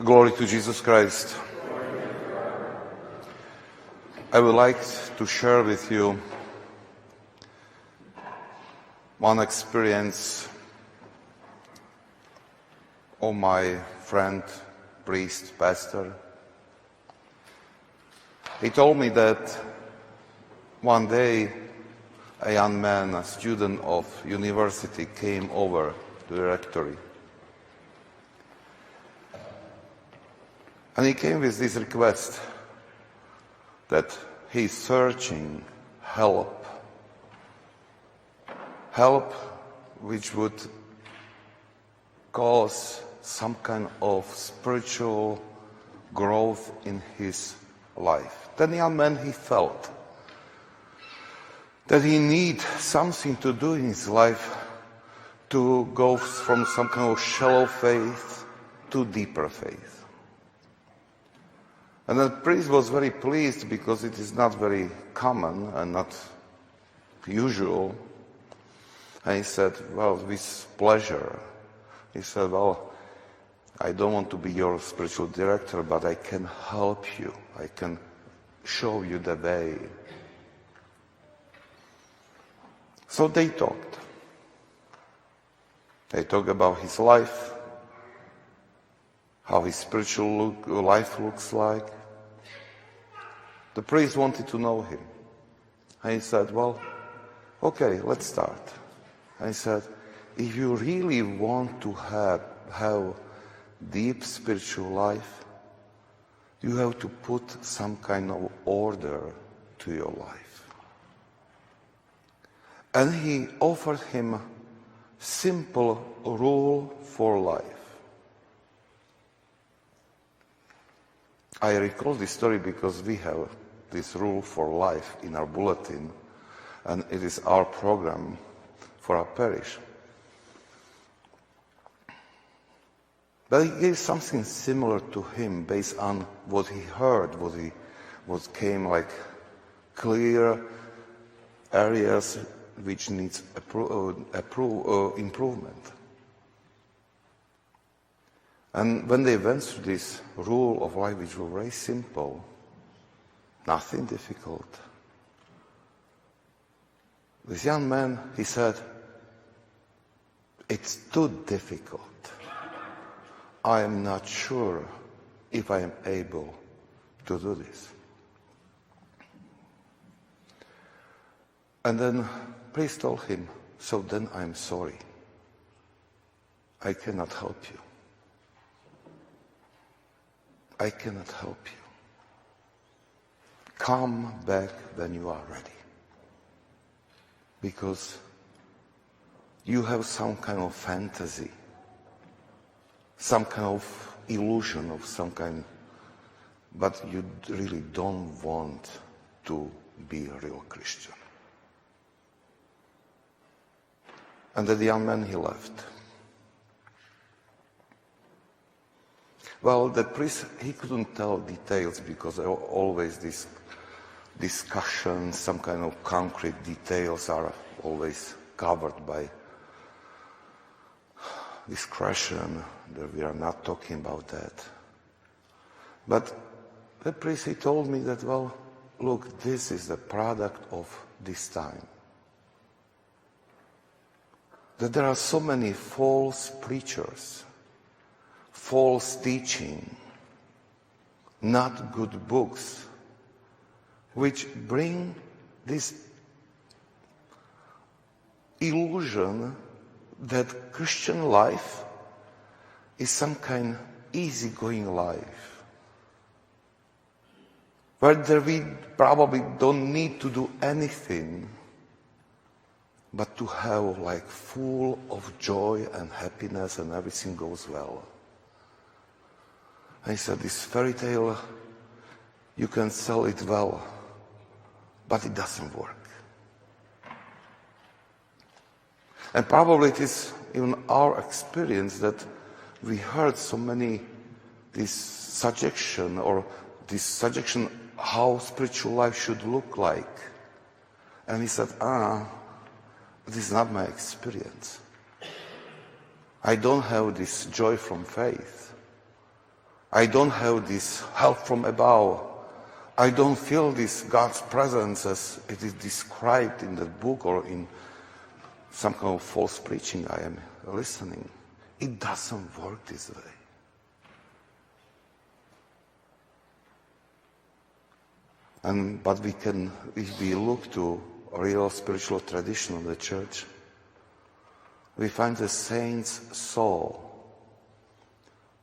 Glory to Jesus Christ. I would like to share with you one experience of my friend, priest, pastor. He told me that one day a young man, a student of university, came over to the rectory. And he came with this request that he's searching help which would cause some kind of spiritual growth in his life. That young man, he felt that he needs something to do in his life to go from some kind of shallow faith to deeper faith. And the priest was very pleased because it is not very common and not usual. And he said, well, with pleasure. He said, well, I don't want to be your spiritual director, but I can help you. I can show you the way. So they talked. They talked about his life, how his spiritual life looks like. The priest wanted to know him. And he said, well, okay, let's start. And he said, if you really want to have deep spiritual life, you have to put some kind of order to your life. And he offered him simple rule for life. I recall this story because we have this rule for life in our bulletin, and it is our program for our parish. But he gave something similar to him based on what he heard, what came like clear areas which needs improvement. And when they went through this rule of life, which was very simple, nothing difficult, this young man, he said, it's too difficult. I am not sure if I am able to do this. And then priest told him, so then I'm sorry. I cannot help you. I cannot help you. Come back when you are ready. Because you have some kind of fantasy, some kind of illusion of some kind, but you really don't want to be a real Christian. And the young man, he left. Well, the priest, he couldn't tell details because there were always this discussion, some kind of concrete details are always covered by discretion. We are not talking about that. But the priest, he told me that, well, look, this is the product of this time. That there are so many false preachers, false teaching, not good books, which bring this illusion that Christian life is some kind of easygoing life, where we probably don't need to do anything but to have like full of joy and happiness and everything goes well. I said, this fairy tale, you can sell it well, but it doesn't work. And probably it is even our experience that we heard so many this suggestion how spiritual life should look like. And we said, this is not my experience. I don't have this joy from faith. I don't have this help from above. I don't feel this God's presence as it is described in the book or in some kind of false preaching I am listening. It doesn't work this way. But we can, if we look to a real spiritual tradition of the church, we find the saints saw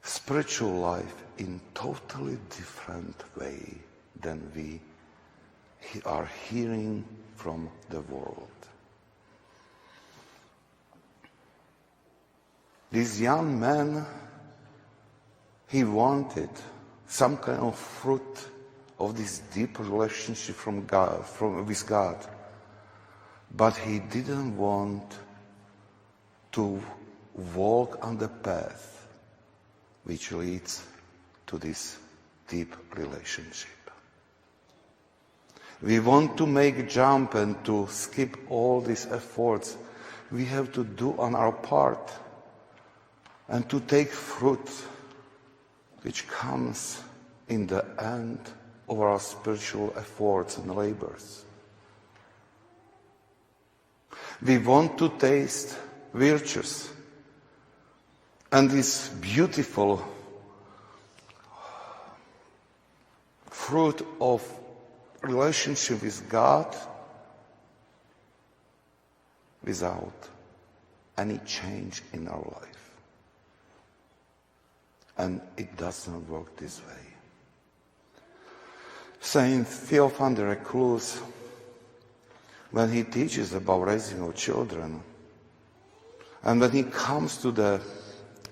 spiritual life in totally different way than we are hearing from the world. This young man, he wanted some kind of fruit of this deep relationship with God, but he didn't want to walk on the path which leads to this deep relationship. We want to make a jump and to skip all these efforts. We have to do on our part and to take fruit which comes in the end of our spiritual efforts and labors. We want to taste virtues and this beautiful fruit of relationship with God without any change in our life. And it doesn't work this way. Saint Theophan the Recluse, when he teaches about raising of children, and when he comes to the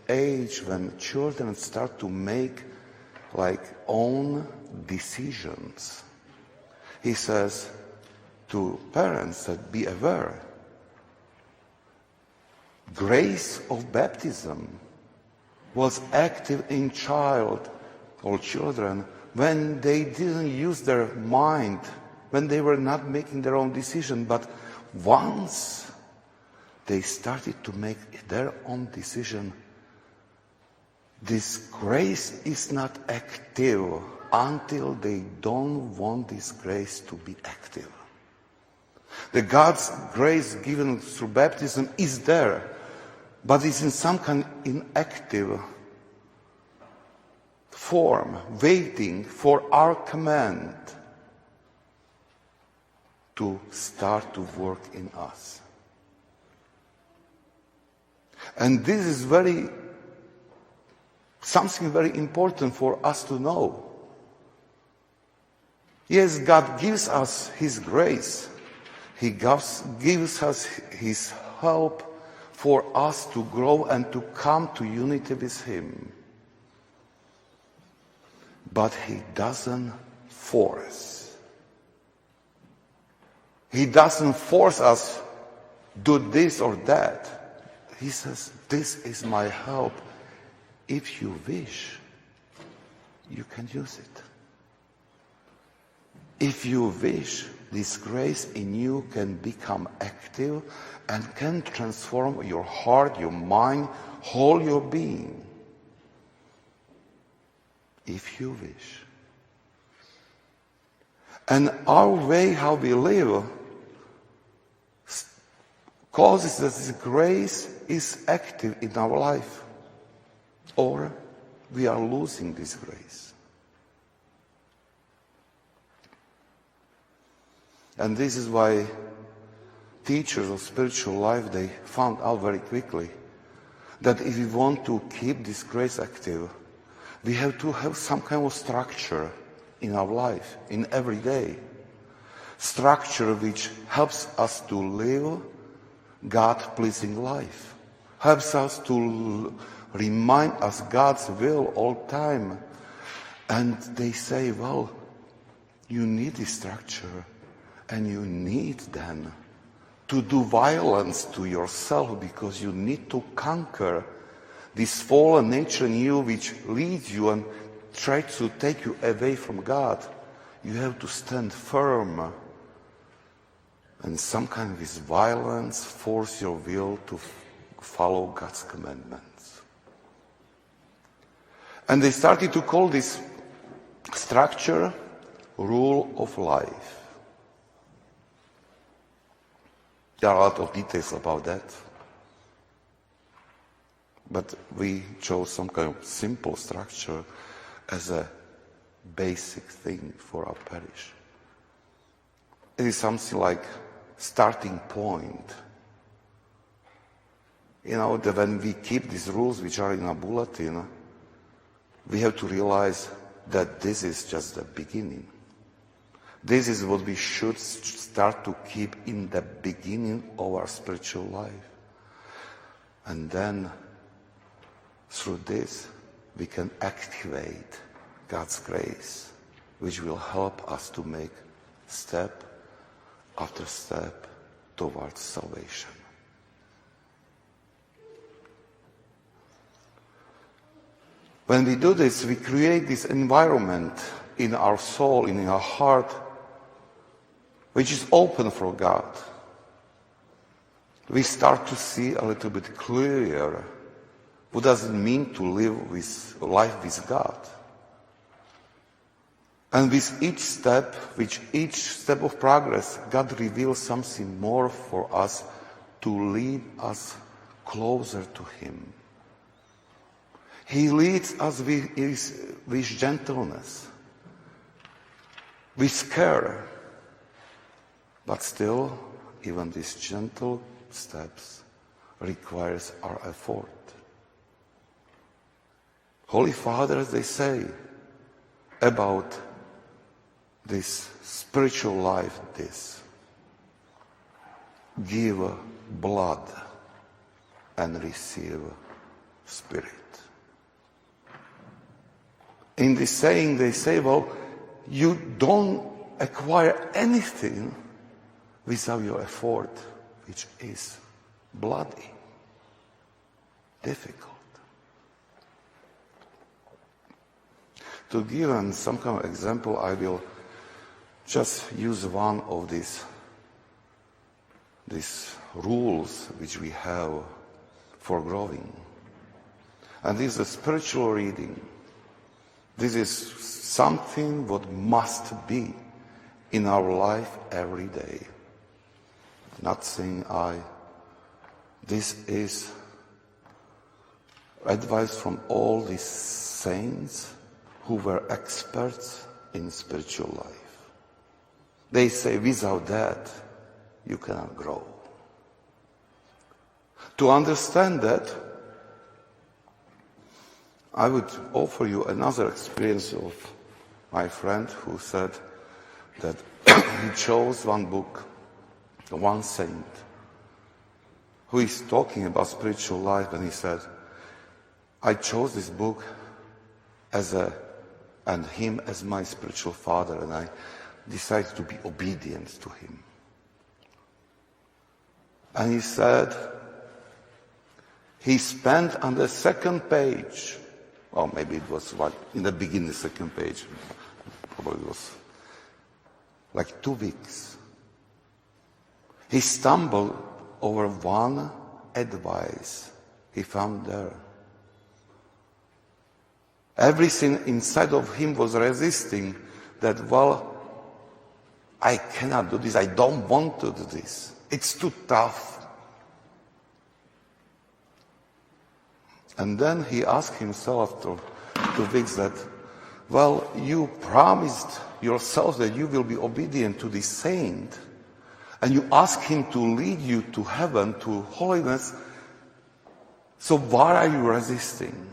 age when children start to make own decisions, he says to parents that be aware, grace of baptism was active in child or children when they didn't use their mind, when they were not making their own decision, but once they started to make their own decision, this grace is not active until they don't want this grace to be active. The God's grace given through baptism is there, but it's in some kind of inactive form, waiting for our command to start to work in us. And this is something very important for us to know. Yes, God gives us His grace. He gives us His help for us to grow and to come to unity with Him. But He doesn't force. He doesn't force us do this or that. He says, this is my help. If you wish, you can use it. If you wish, this grace in you can become active and can transform your heart, your mind, whole your being. If you wish. And our way, how we live, causes that this grace is active in our life. Or we are losing this grace. And this is why teachers of spiritual life, they found out very quickly that if we want to keep this grace active, we have to have some kind of structure in our life, in every day. Structure which helps us to live God-pleasing life. Helps us to remind us God's will all time. And they say, well, you need this structure and you need then to do violence to yourself because you need to conquer this fallen nature in you which leads you and tries to take you away from God. You have to stand firm and some kind of this violence force your will to follow God's commandments. And they started to call this structure rule of life. There are a lot of details about that. But we chose some kind of simple structure as a basic thing for our parish. It is something like starting point. You know, that when we keep these rules which are in our bulletin, we have to realize that this is just the beginning. This is what we should start to keep in the beginning of our spiritual life. And then, through this, we can activate God's grace, which will help us to make step after step towards salvation. When we do this, we create this environment in our soul, in our heart, which is open for God. We start to see a little bit clearer what does it mean to live life with God. And with each step of progress, God reveals something more for us to lead us closer to Him. He leads us with gentleness, with care. But still, even these gentle steps requires our effort. Holy Fathers, they say about this spiritual life, this: give blood and receive spirit. In this saying, they say, well, you don't acquire anything without your effort, which is bloody, difficult. To give some kind of example, I will just use one of these rules which we have for growing. And this is a spiritual reading. This is something what must be in our life every day. Not saying this is advice from all these saints who were experts in spiritual life. They say without that, you cannot grow. To understand that, I would offer you another experience of my friend who said that he chose one book, one saint, who is talking about spiritual life, and he said, I chose this book and him as my spiritual father, and I decided to be obedient to him. And he said, he spent on the second page, or maybe it was in the beginning, the second page, probably it was like 2 weeks. He stumbled over one advice he found there. Everything inside of him was resisting that, well, I cannot do this, I don't want to do this, it's too tough. And then he asked himself to fix that, well, you promised yourself that you will be obedient to this saint, and you ask him to lead you to heaven, to holiness, so why are you resisting?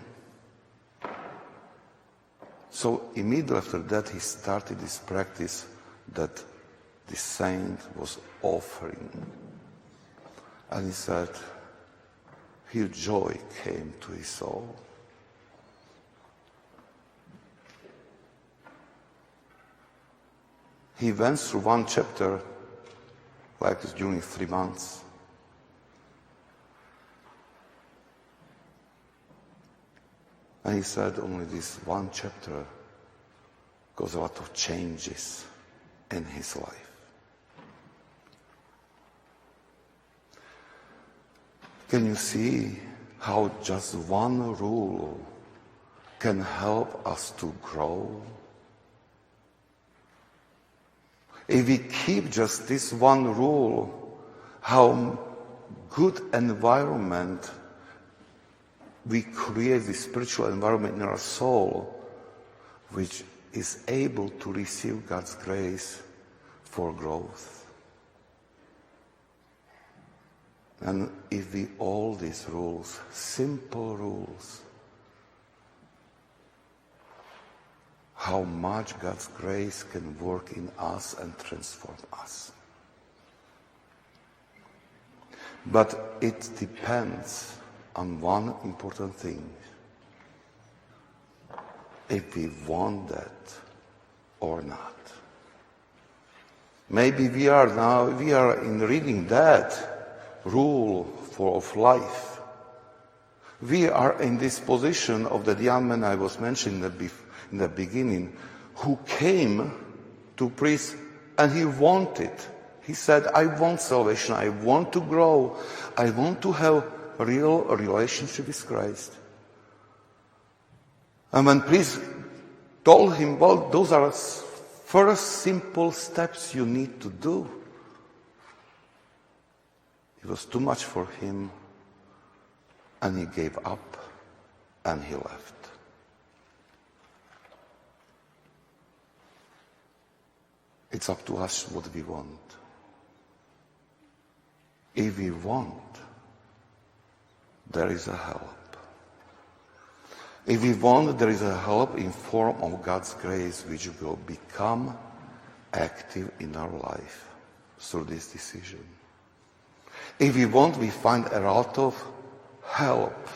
So immediately after that, he started this practice that the saint was offering. And he said, his joy came to his soul. He went through one chapter like this during 3 months. And he said only this one chapter caused a lot of changes in his life. Can you see how just one rule can help us to grow. If we keep just this one rule, how good environment we create, the spiritual environment in our soul, which is able to receive God's grace for growth. And if we all these rules, simple rules, how much God's grace can work in us and transform us. But it depends on one important thing. If we want that or not. Maybe we are in reading that rule of life. We are in this position of the young man I was mentioning in the beginning, who came to priest and he wanted. He said, I want salvation, I want to grow, I want to have a real relationship with Christ. And when priest told him, well, those are first simple steps you need to do, it was too much for him, and he gave up and he left. It's up to us what we want. If we want, there is a help. If we want, there is a help in form of God's grace, which will become active in our life through this decision. If we want, we find a lot of help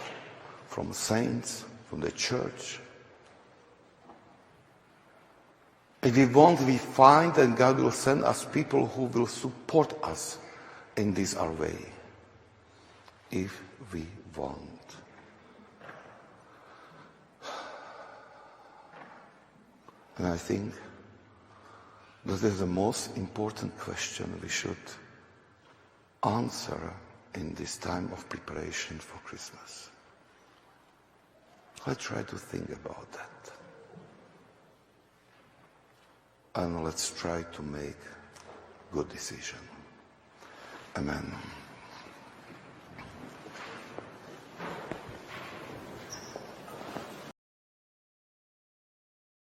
from saints, from the church. If we want, we find that God will send us people who will support us in this our way. If we want. And I think that is the most important question we should answer in this time of preparation for Christmas. Let's try to think about that. And let's try to make good decision. Amen.